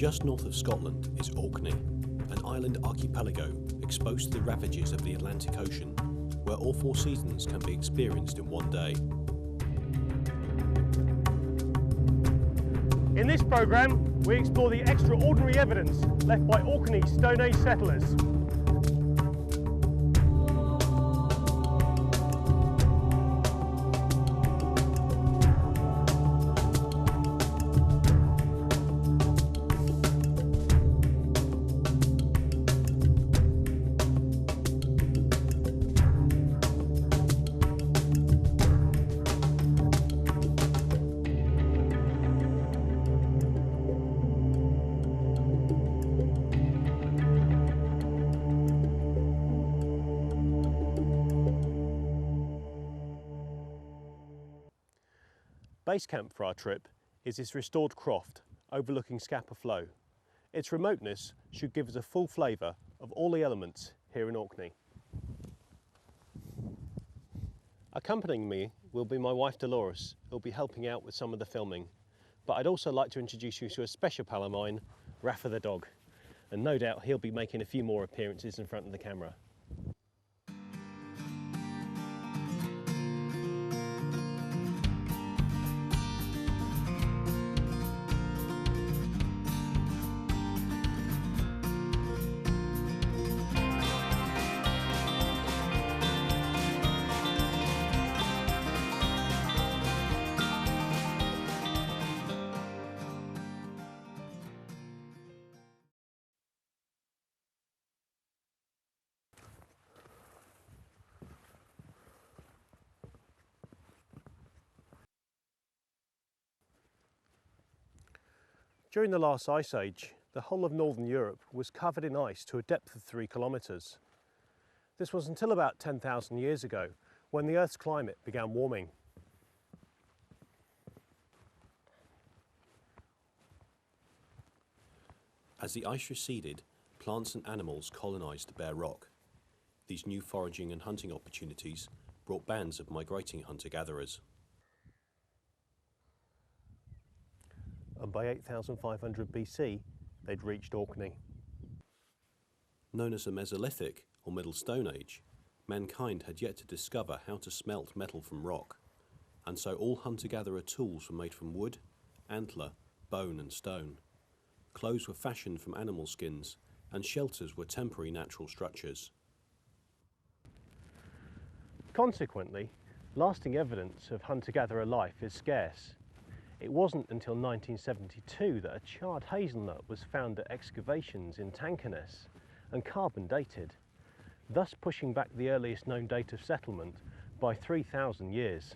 Just north of Scotland is Orkney, an island archipelago exposed to the ravages of the Atlantic Ocean, where all four seasons can be experienced in one day. In this programme, we explore the extraordinary evidence left by Orkney Stone Age settlers. Base camp for our trip is this restored croft overlooking Scapa Flow. Its remoteness should give us a full flavour of all the elements here in Orkney. Accompanying me will be my wife Dolores, who will be helping out with some of the filming. But I'd also like to introduce you to a special pal of mine, Rafa the dog, and no doubt he'll be making a few more appearances in front of the camera. During the last ice age, the whole of northern Europe was covered in ice to a depth of 3 kilometres. This was until about 10,000 years ago, when the Earth's climate began warming. As the ice receded, plants and animals colonised the bare rock. These new foraging and hunting opportunities brought bands of migrating hunter-gatherers. And by 8,500 BC, they'd reached Orkney. Known as the Mesolithic or Middle Stone Age, mankind had yet to discover how to smelt metal from rock, and so all hunter-gatherer tools were made from wood, antler, bone and stone. Clothes were fashioned from animal skins, and shelters were temporary natural structures. Consequently, lasting evidence of hunter-gatherer life is scarce. It wasn't until 1972 that a charred hazelnut was found at excavations in Tankernes and carbon dated, thus pushing back the earliest known date of settlement by 3,000 years.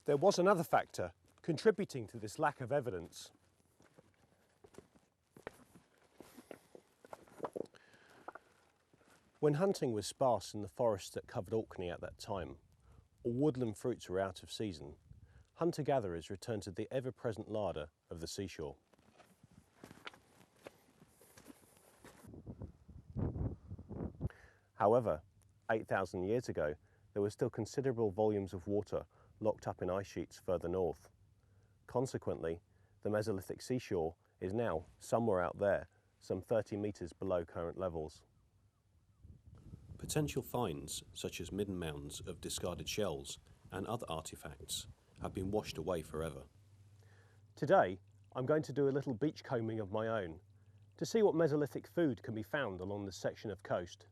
There was another factor contributing to this lack of evidence. When hunting was sparse in the forests that covered Orkney at that time, or woodland fruits were out of season, hunter-gatherers returned to the ever-present larder of the seashore. However, 8,000 years ago, there were still considerable volumes of water locked up in ice sheets further north. Consequently, the Mesolithic seashore is now somewhere out there, some 30 metres below current levels. Potential finds, such as midden mounds of discarded shells and other artefacts, have been washed away forever. Today, I'm going to do a little beach combing of my own to see what Mesolithic food can be found along this section of coast.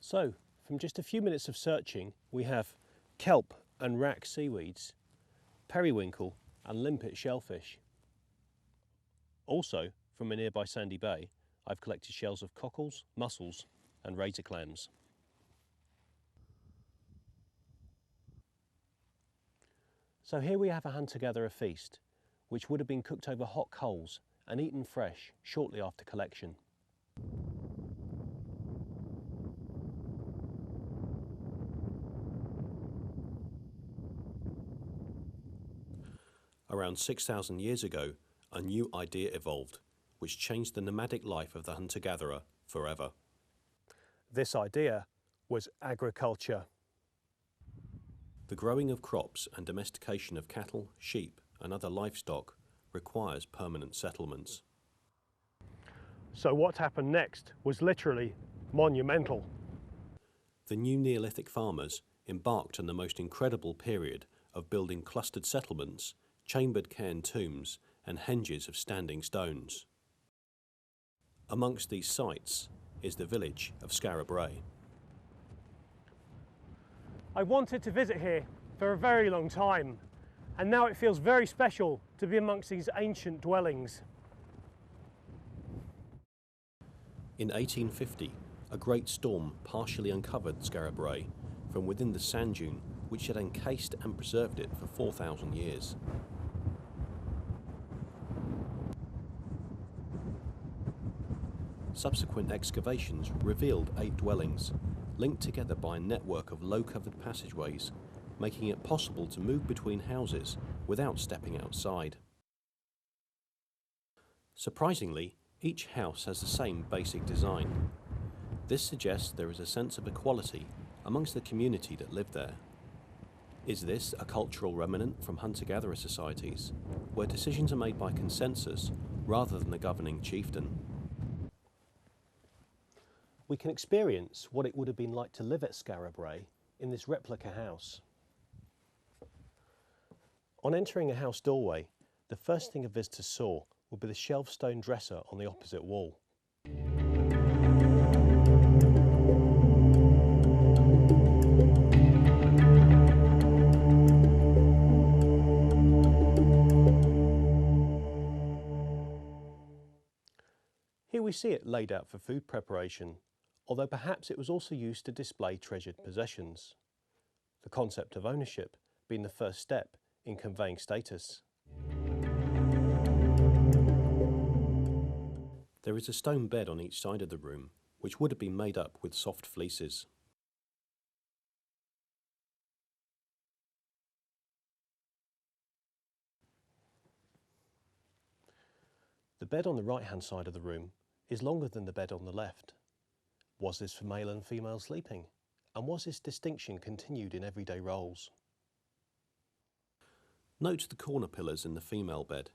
So, from just a few minutes of searching, we have kelp and wrack seaweeds, periwinkle and limpet shellfish. Also, from a nearby sandy bay, I've collected shells of cockles, mussels and razor clams. So here we have a hunter-gatherer feast, which would have been cooked over hot coals and eaten fresh shortly after collection. Around 6,000 years ago, a new idea evolved, which changed the nomadic life of the hunter-gatherer forever. This idea was agriculture. The growing of crops and domestication of cattle, sheep and other livestock requires permanent settlements. So what happened next was literally monumental. The new Neolithic farmers embarked on the most incredible period of building clustered settlements, chambered cairn tombs and henges of standing stones. Amongst these sites is the village of Skara Brae. I wanted to visit here for a very long time, and now it feels very special to be amongst these ancient dwellings. In 1850, a great storm partially uncovered Skara Brae from within the sand dune which had encased and preserved it for 4,000 years. Subsequent excavations revealed 8 dwellings, linked together by a network of low-covered passageways, making it possible to move between houses without stepping outside. Surprisingly, each house has the same basic design. This suggests there is a sense of equality amongst the community that lived there. Is this a cultural remnant from hunter-gatherer societies, where decisions are made by consensus rather than the governing chieftain? We can experience what it would have been like to live at Skara Brae in this replica house. On entering a house doorway, the first thing a visitor saw would be the shelved stone dresser on the opposite wall. Here we see it laid out for food preparation, although perhaps it was also used to display treasured possessions. The concept of ownership being the first step in conveying status. There is a stone bed on each side of the room, which would have been made up with soft fleeces. The bed on the right-hand side of the room is longer than the bed on the left. Was this for male and female sleeping? And was this distinction continued in everyday roles? Note the corner pillars in the female bed.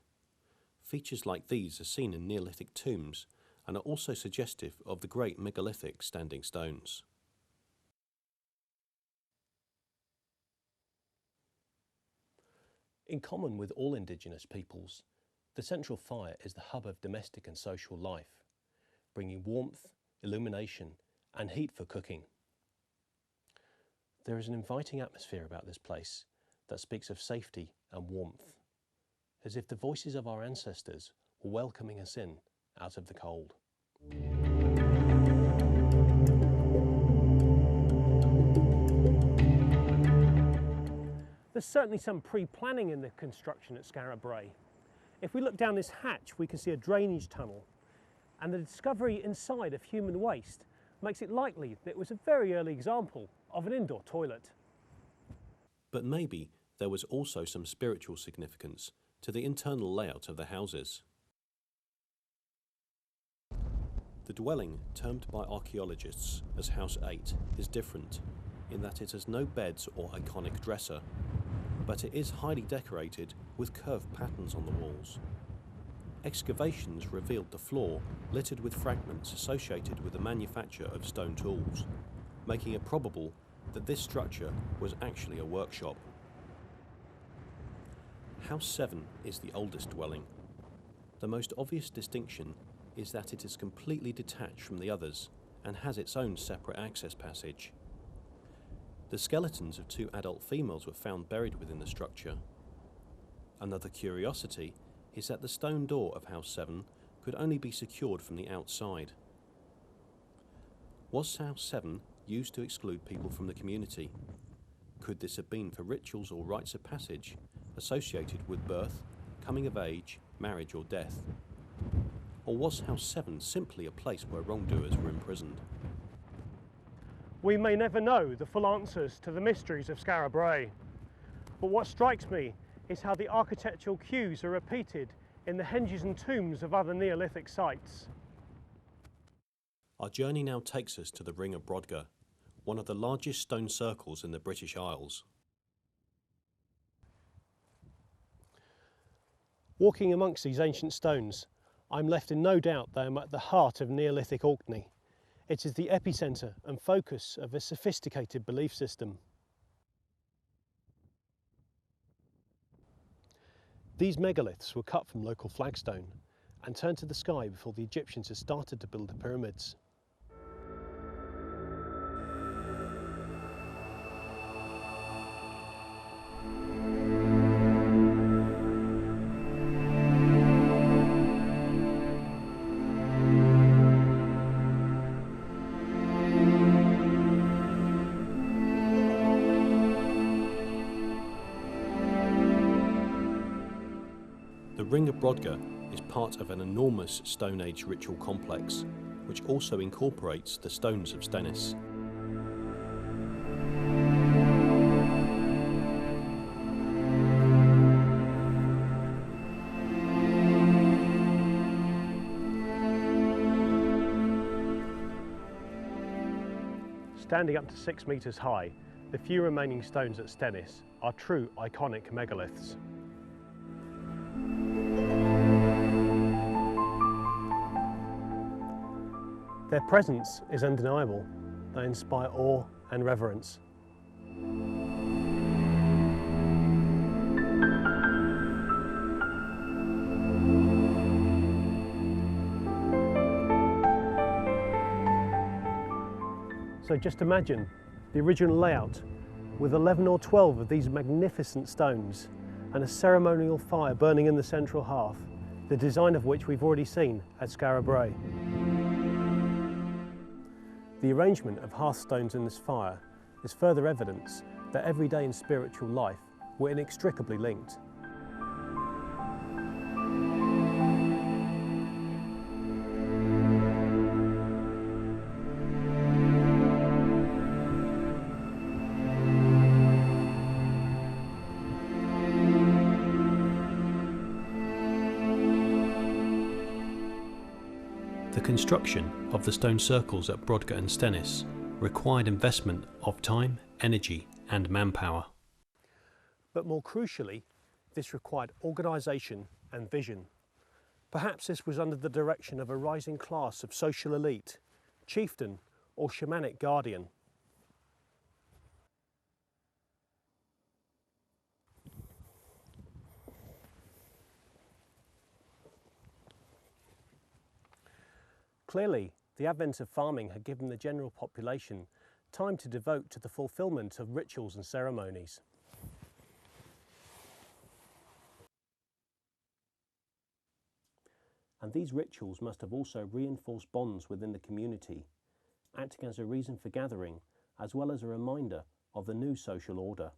Features like these are seen in Neolithic tombs and are also suggestive of the great megalithic standing stones. In common with all indigenous peoples, the central fire is the hub of domestic and social life, bringing warmth, illumination, and heat for cooking. There is an inviting atmosphere about this place that speaks of safety and warmth, as if the voices of our ancestors were welcoming us in out of the cold. There's certainly some pre-planning in the construction at Skara Brae. If we look down this hatch, we can see a drainage tunnel, and the discovery inside of human waste makes it likely that it was a very early example of an indoor toilet. But maybe there was also some spiritual significance to the internal layout of the houses. The dwelling, termed by archaeologists as House 8, is different in that it has no beds or iconic dresser, but it is highly decorated with curved patterns on the walls. Excavations revealed the floor littered with fragments associated with the manufacture of stone tools, making it probable that this structure was actually a workshop. House 7 is the oldest dwelling. The most obvious distinction is that it is completely detached from the others and has its own separate access passage. The skeletons of 2 adult females were found buried within the structure. Another curiosity is that the stone door of House 7 could only be secured from the outside. Was House 7 used to exclude people from the community? Could this have been for rituals or rites of passage, associated with birth, coming of age, marriage or death? Or was House 7 simply a place where wrongdoers were imprisoned? We may never know the full answers to the mysteries of Skara Brae, but what strikes me is how the architectural cues are repeated in the henges and tombs of other Neolithic sites. Our journey now takes us to the Ring of Brodgar, one of the largest stone circles in the British Isles. Walking amongst these ancient stones, I'm left in no doubt they are at the heart of Neolithic Orkney. It is the epicentre and focus of a sophisticated belief system. These megaliths were cut from local flagstone and turned to the sky before the Egyptians had started to build the pyramids. The Ring of Brodgar is part of an enormous Stone Age ritual complex, which also incorporates the stones of Stennis. Standing up to 6 metres high, the few remaining stones at Stennis are true iconic megaliths. Their presence is undeniable. They inspire awe and reverence. So just imagine the original layout with 11 or 12 of these magnificent stones and a ceremonial fire burning in the central hearth, the design of which we've already seen at Skara Brae. The arrangement of hearthstones in this fire is further evidence that everyday and spiritual life were inextricably linked. The construction of the stone circles at Brodgar and Stennis required investment of time, energy and manpower. But more crucially, this required organisation and vision. Perhaps this was under the direction of a rising class of social elite, chieftain or shamanic guardian. Clearly, the advent of farming had given the general population time to devote to the fulfilment of rituals and ceremonies. And these rituals must have also reinforced bonds within the community, acting as a reason for gathering, as well as a reminder of the new social order.